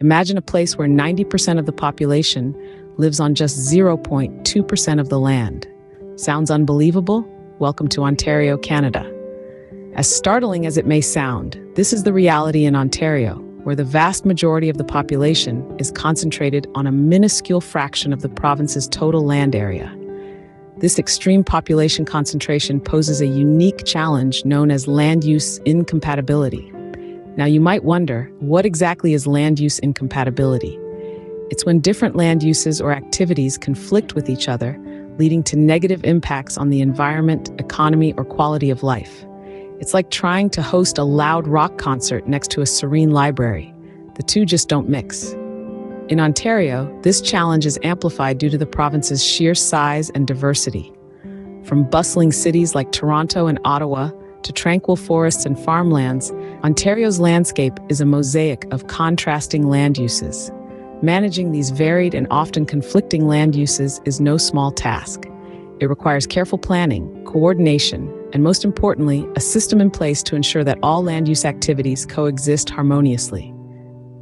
Imagine a place where 90% of the population lives on just 0.2% of the land. Sounds unbelievable? Welcome to Ontario, Canada. As startling as it may sound, this is the reality in Ontario, where the vast majority of the population is concentrated on a minuscule fraction of the province's total land area. This extreme population concentration poses a unique challenge known as land use incompatibility. Now, you might wonder, what exactly is land use incompatibility? It's when different land uses or activities conflict with each other, leading to negative impacts on the environment, economy, or quality of life. It's like trying to host a loud rock concert next to a serene library. The two just don't mix. In Ontario, this challenge is amplified due to the province's sheer size and diversity. From bustling cities like Toronto and Ottawa to tranquil forests and farmlands, Ontario's landscape is a mosaic of contrasting land uses. Managing these varied and often conflicting land uses is no small task. It requires careful planning, coordination, and most importantly, a system in place to ensure that all land use activities coexist harmoniously.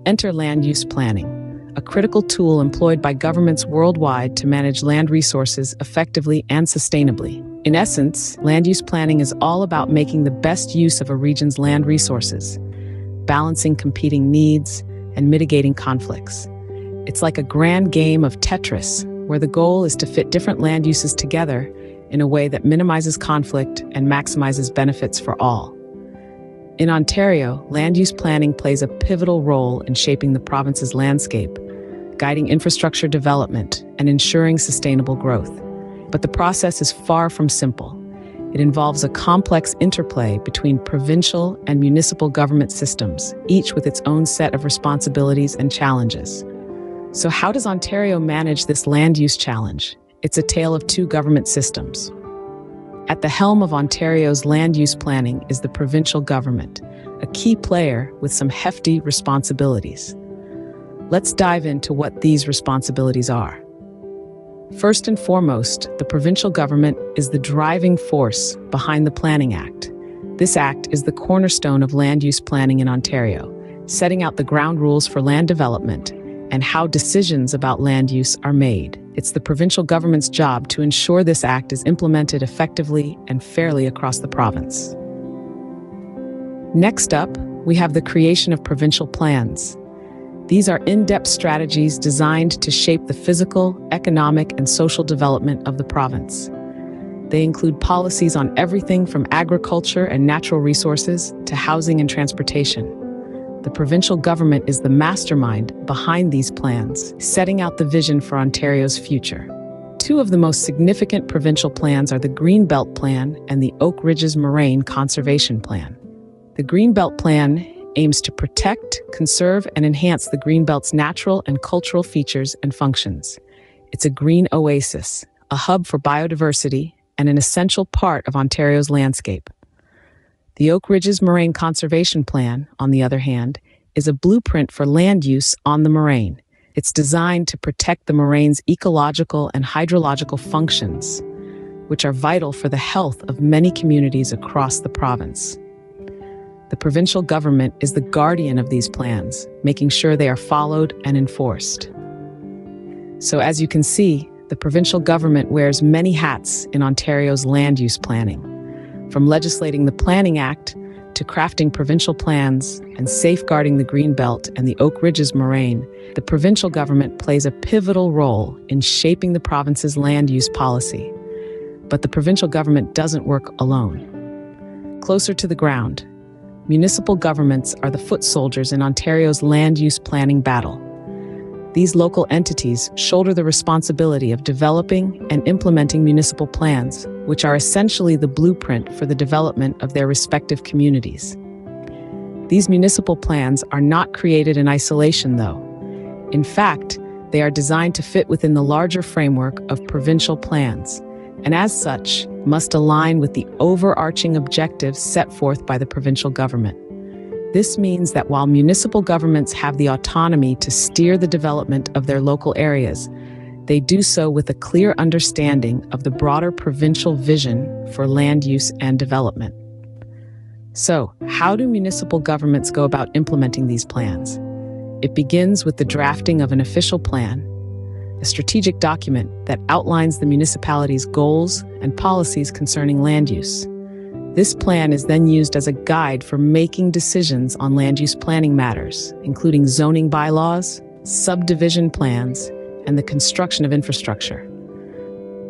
Enter land use planning, a critical tool employed by governments worldwide to manage land resources effectively and sustainably. In essence, land use planning is all about making the best use of a region's land resources, balancing competing needs, and mitigating conflicts. It's like a grand game of Tetris, where the goal is to fit different land uses together in a way that minimizes conflict and maximizes benefits for all. In Ontario, land use planning plays a pivotal role in shaping the province's landscape, guiding infrastructure development, and ensuring sustainable growth. But the process is far from simple. It involves a complex interplay between provincial and municipal government systems, each with its own set of responsibilities and challenges. So how does Ontario manage this land use challenge? It's a tale of two government systems. At the helm of Ontario's land use planning is the provincial government, a key player with some hefty responsibilities. Let's dive into what these responsibilities are. First and foremost, the provincial government is the driving force behind the Planning Act. This act is the cornerstone of land use planning in Ontario, setting out the ground rules for land development and how decisions about land use are made. It's the provincial government's job to ensure this act is implemented effectively and fairly across the province. Next up, we have the creation of provincial plans. These are in-depth strategies designed to shape the physical, economic, and social development of the province. They include policies on everything from agriculture and natural resources to housing and transportation. The provincial government is the mastermind behind these plans, setting out the vision for Ontario's future. Two of the most significant provincial plans are the Greenbelt Plan and the Oak Ridges Moraine Conservation Plan. The Greenbelt Plan aims to protect, conserve, and enhance the Greenbelt's natural and cultural features and functions. It's a green oasis, a hub for biodiversity, and an essential part of Ontario's landscape. The Oak Ridges Moraine Conservation Plan, on the other hand, is a blueprint for land use on the moraine. It's designed to protect the moraine's ecological and hydrological functions, which are vital for the health of many communities across the province. The provincial government is the guardian of these plans, making sure they are followed and enforced. So as you can see, the provincial government wears many hats in Ontario's land use planning. From legislating the Planning Act to crafting provincial plans and safeguarding the Greenbelt and the Oak Ridges Moraine, the provincial government plays a pivotal role in shaping the province's land use policy. But the provincial government doesn't work alone. Closer to the ground, municipal governments are the foot soldiers in Ontario's land use planning battle. These local entities shoulder the responsibility of developing and implementing municipal plans, which are essentially the blueprint for the development of their respective communities. These municipal plans are not created in isolation, though. In fact, they are designed to fit within the larger framework of provincial plans, and as such, must align with the overarching objectives set forth by the provincial government. This means that while municipal governments have the autonomy to steer the development of their local areas, they do so with a clear understanding of the broader provincial vision for land use and development. So, how do municipal governments go about implementing these plans? It begins with the drafting of an official plan, a strategic document that outlines the municipality's goals and policies concerning land use. This plan is then used as a guide for making decisions on land use planning matters, including zoning bylaws, subdivision plans, and the construction of infrastructure.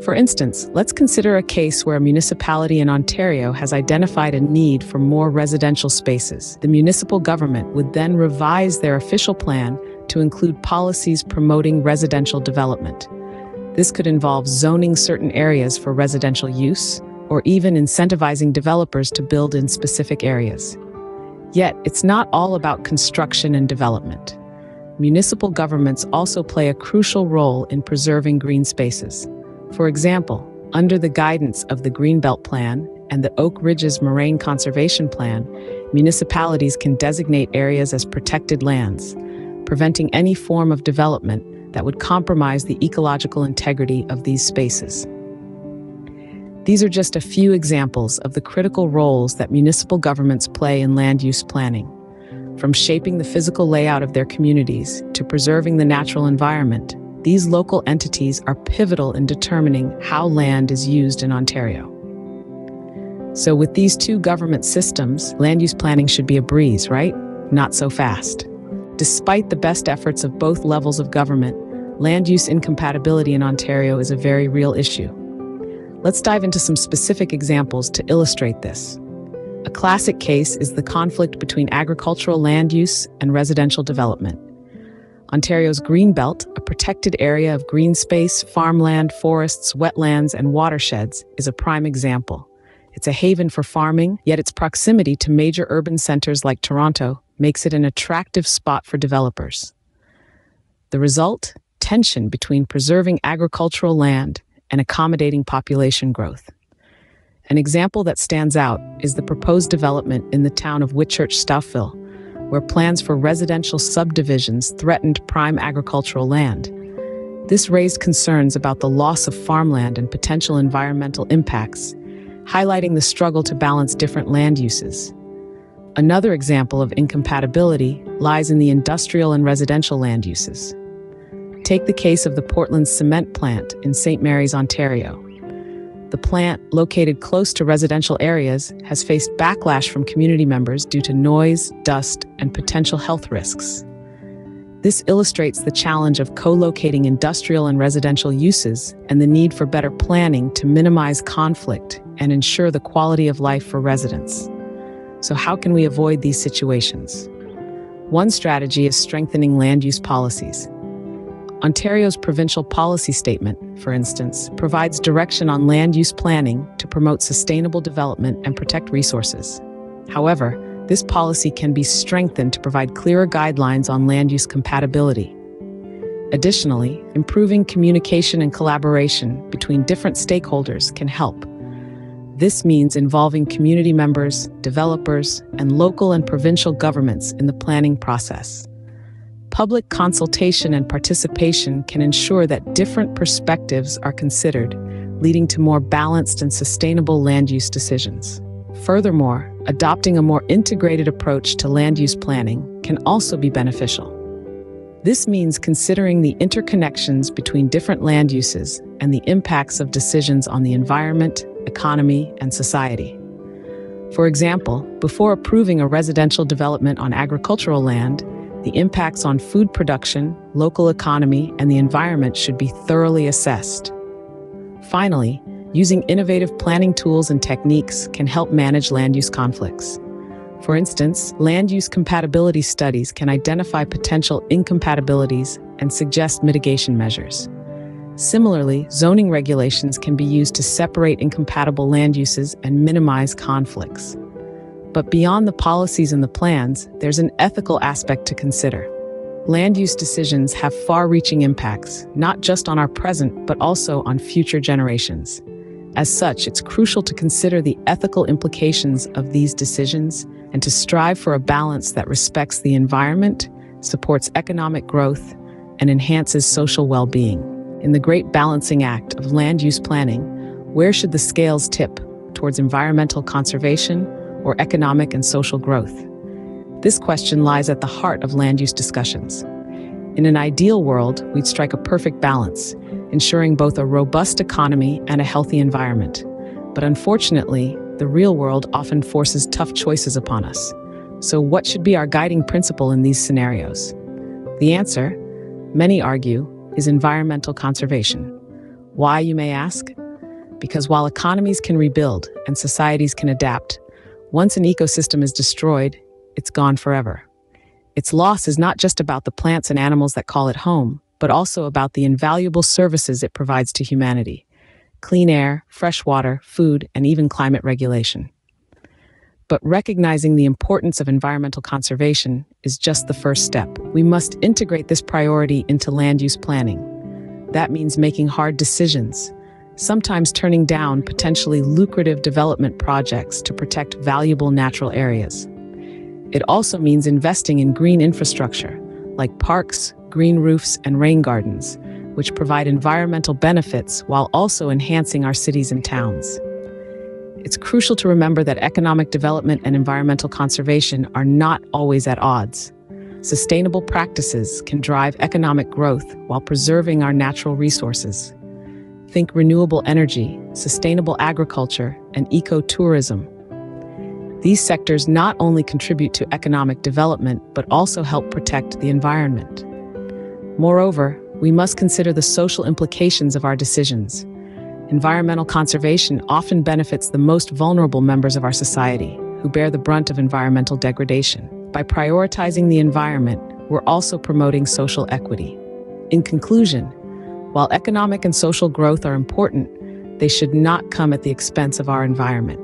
For instance, let's consider a case where a municipality in Ontario has identified a need for more residential spaces. The municipal government would then revise their official plan to include policies promoting residential development. This could involve zoning certain areas for residential use, or even incentivizing developers to build in specific areas. Yet, it's not all about construction and development. Municipal governments also play a crucial role in preserving green spaces. For example, under the guidance of the Greenbelt Plan and the Oak Ridges Moraine Conservation Plan, municipalities can designate areas as protected lands, preventing any form of development that would compromise the ecological integrity of these spaces. These are just a few examples of the critical roles that municipal governments play in land use planning. From shaping the physical layout of their communities to preserving the natural environment, these local entities are pivotal in determining how land is used in Ontario. So with these two government systems, land use planning should be a breeze, right? Not so fast. Despite the best efforts of both levels of government, land use incompatibility in Ontario is a very real issue. Let's dive into some specific examples to illustrate this. A classic case is the conflict between agricultural land use and residential development. Ontario's Greenbelt, a protected area of green space, farmland, forests, wetlands, and watersheds, is a prime example. It's a haven for farming, yet its proximity to major urban centers like Toronto makes it an attractive spot for developers. The result? Tension between preserving agricultural land and accommodating population growth. An example that stands out is the proposed development in the town of Whitchurch-Stouffville, where plans for residential subdivisions threatened prime agricultural land. This raised concerns about the loss of farmland and potential environmental impacts, highlighting the struggle to balance different land uses. Another example of incompatibility lies in the industrial and residential land uses. Take the case of the Portland cement plant in St. Mary's, Ontario. The plant, located close to residential areas, has faced backlash from community members due to noise, dust, and potential health risks. This illustrates the challenge of co-locating industrial and residential uses and the need for better planning to minimize conflict and ensure the quality of life for residents. So how can we avoid these situations? One strategy is strengthening land use policies. Ontario's provincial policy statement, for instance, provides direction on land use planning to promote sustainable development and protect resources. However, this policy can be strengthened to provide clearer guidelines on land use compatibility. Additionally, improving communication and collaboration between different stakeholders can help. This means involving community members, developers, and local and provincial governments in the planning process. Public consultation and participation can ensure that different perspectives are considered, leading to more balanced and sustainable land use decisions. Furthermore, adopting a more integrated approach to land use planning can also be beneficial. This means considering the interconnections between different land uses and the impacts of decisions on the environment, economy, and society. For example, before approving a residential development on agricultural land, the impacts on food production, local economy, and the environment should be thoroughly assessed. Finally, using innovative planning tools and techniques can help manage land use conflicts. For instance, land use compatibility studies can identify potential incompatibilities and suggest mitigation measures. Similarly, zoning regulations can be used to separate incompatible land uses and minimize conflicts. But beyond the policies and the plans, there's an ethical aspect to consider. Land use decisions have far-reaching impacts, not just on our present, but also on future generations. As such, it's crucial to consider the ethical implications of these decisions and to strive for a balance that respects the environment, supports economic growth, and enhances social well-being. In the great balancing act of land use planning, where should the scales tip? Towards environmental conservation or economic and social growth? This question lies at the heart of land use discussions. In an ideal world, we'd strike a perfect balance, ensuring both a robust economy and a healthy environment. But unfortunately, the real world often forces tough choices upon us. So what should be our guiding principle in these scenarios? The answer, many argue, is environmental conservation. Why, you may ask? Because while economies can rebuild and societies can adapt, once an ecosystem is destroyed, it's gone forever. Its loss is not just about the plants and animals that call it home, but also about the invaluable services it provides to humanity: clean air, fresh water, food, and even climate regulation. But recognizing the importance of environmental conservation is just the first step. We must integrate this priority into land use planning. That means making hard decisions, sometimes turning down potentially lucrative development projects to protect valuable natural areas. It also means investing in green infrastructure, like parks, green roofs, and rain gardens, which provide environmental benefits while also enhancing our cities and towns. It's crucial to remember that economic development and environmental conservation are not always at odds. Sustainable practices can drive economic growth while preserving our natural resources. Think renewable energy, sustainable agriculture, and ecotourism. These sectors not only contribute to economic development, but also help protect the environment. Moreover, we must consider the social implications of our decisions. Environmental conservation often benefits the most vulnerable members of our society, who bear the brunt of environmental degradation. By prioritizing the environment, we're also promoting social equity. In conclusion, while economic and social growth are important, they should not come at the expense of our environment.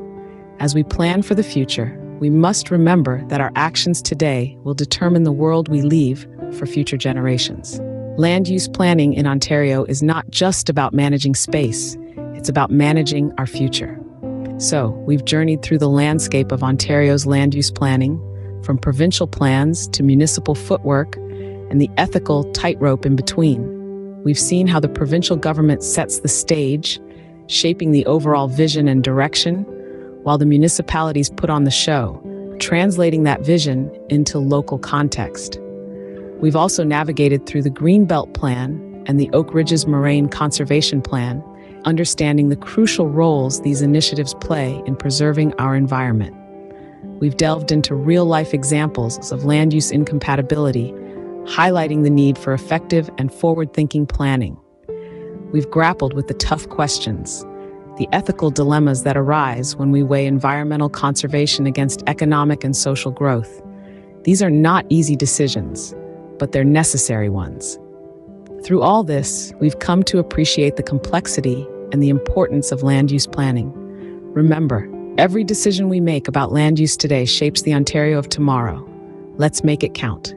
As we plan for the future, we must remember that our actions today will determine the world we leave for future generations. Land use planning in Ontario is not just about managing space, it's about managing our future. So, we've journeyed through the landscape of Ontario's land use planning, from provincial plans to municipal footwork and the ethical tightrope in between. We've seen how the provincial government sets the stage, shaping the overall vision and direction, while the municipalities put on the show, translating that vision into local context. We've also navigated through the Greenbelt Plan and the Oak Ridges Moraine Conservation Plan, understanding the crucial roles these initiatives play in preserving our environment. We've delved into real-life examples of land use incompatibility, highlighting the need for effective and forward-thinking planning. We've grappled with the tough questions, the ethical dilemmas that arise when we weigh environmental conservation against economic and social growth. These are not easy decisions, but they're necessary ones. Through all this, we've come to appreciate the complexity and the importance of land use planning. Remember, every decision we make about land use today shapes the Ontario of tomorrow. Let's make it count.